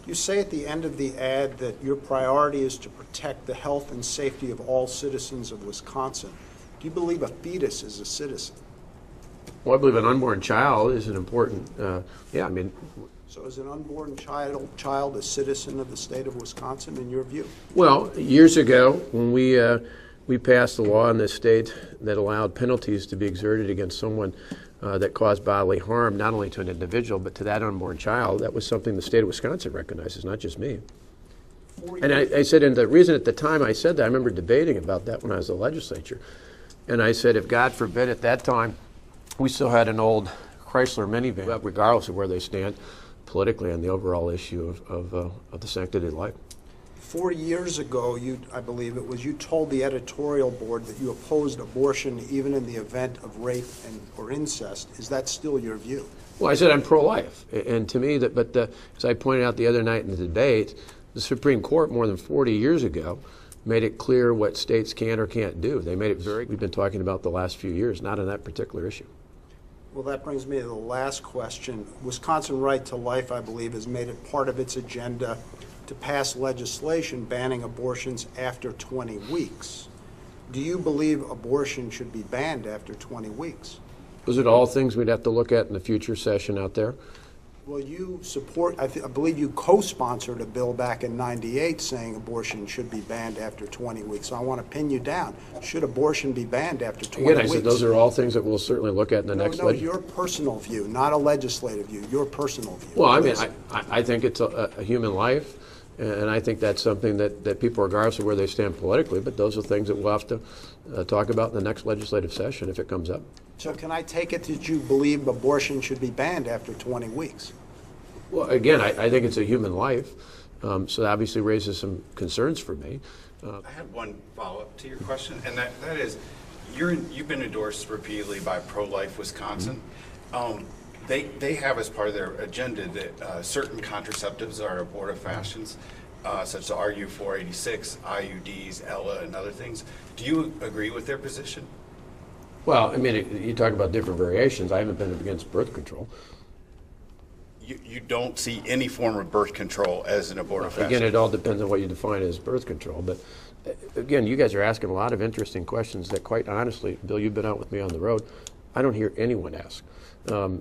You say at the end of the ad that your priority is to protect the health and safety of all citizens of Wisconsin. Do you believe a fetus is a citizen? Well, I believe an unborn child is an important, yeah, I mean. So is an unborn child a citizen of the state of Wisconsin in your view? Well, years ago, when we passed a law in this state that allowed penalties to be exerted against someone that caused bodily harm, not only to an individual, but to that unborn child, that was something the state of Wisconsin recognizes, not just me. And I said, and the reason at the time I said that, I remember debating about that when I was in the legislature, and I said, if God forbid at that time, we still had an old Chrysler minivan, regardless of where they stand politically on the overall issue of the sanctity of life. 4 years ago, I believe it was, you told the editorial board that you opposed abortion even in the event of rape or incest. Is that still your view? Well, I said I'm pro-life, and to me, as I pointed out the other night in the debate, the Supreme Court more than 40 years ago made it clear what states can or can't do. They made it we've been talking about the last few years, not on that particular issue. Well, that brings me to the last question. Wisconsin Right to Life, I believe, has made it part of its agenda to pass legislation banning abortions after 20 weeks. Do you believe abortion should be banned after 20 weeks? Those are all things we'd have to look at in the future session out there. Well, you support, I believe you co-sponsored a bill back in '98 saying abortion should be banned after 20 weeks. So I want to pin you down. Should abortion be banned after 20 weeks? Again, I said those are all things that we'll certainly look at in the next legislation. No, your personal view, not a legislative view, your personal view. Well, I mean, I think it's a human life, and I think that's something that people, regardless of where they stand politically, but those are things that we'll have to talk about in the next legislative session if it comes up. So can I take it that you believe abortion should be banned after 20 weeks? Well, again, I think it's a human life, so that obviously raises some concerns for me. I have one follow-up to your question, and that is, you've been endorsed repeatedly by Pro-Life Wisconsin. They have as part of their agenda that certain contraceptives are abortifacients, such as RU-486, IUDs, Ella, and other things. Do you agree with their position? Well, I mean, you talk about different variations. I haven't been against birth control. You don't see any form of birth control as an abortifacient? Again, it all depends on what you define as birth control. But again, you guys are asking a lot of interesting questions that, quite honestly, Bill, you've been out with me on the road, I don't hear anyone ask.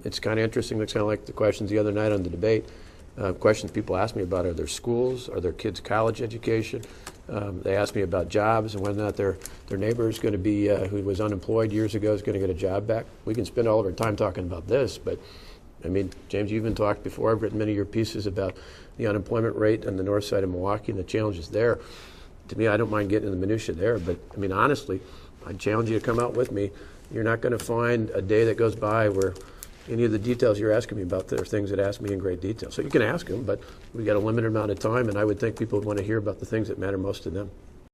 It's kind of interesting. It's kind of like the questions the other night on the debate. Questions people ask me about are their schools, are their kids' college education. They ask me about jobs and whether or not their neighbor is going to be, who was unemployed years ago, is going to get a job back. We can spend all of our time talking about this, but I mean, James, you've been talked before. I've written many of your pieces about the unemployment rate on the north side of Milwaukee and the challenges there. To me, I don't mind getting in the minutia there, but I mean, honestly, I'd challenge you to come out with me. You're not going to find a day that goes by where any of the details you're asking me about, there are things that ask me in great detail. So you can ask them, but we've got a limited amount of time, and I would think people would want to hear about the things that matter most to them.